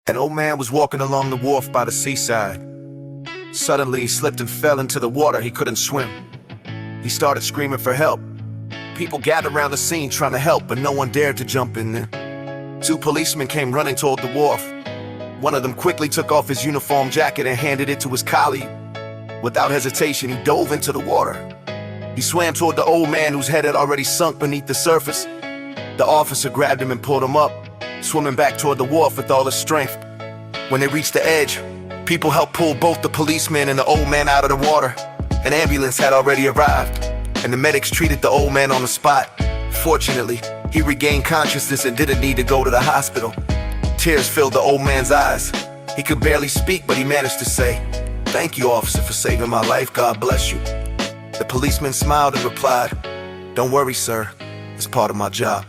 An old man was walking along the wharf by the seaside. Suddenly he slipped and fell into the water. He couldn't swim. He started screaming for help. People gathered around the scene trying to help, but no one dared to jump in there. Two policemen came running toward the wharf. One of them quickly took off his uniform jacket and handed it to his colleague. Without hesitation, he dove into the water. He swam toward the old man whose head had already sunk beneath the surface. The officer grabbed him and pulled him up, swimming back toward the wharf with all his strength. When they reached the edge, people helped pull both the policeman and the old man out of the water. An ambulance had already arrived, and the medics treated the old man on the spot. Fortunately, he regained consciousness and didn't need to go to the hospital. Tears filled the old man's eyes. He could barely speak, but he managed to say, "Thank you, officer, for saving my life. God bless you." The policeman smiled and replied, "Don't worry, sir. It's part of my job."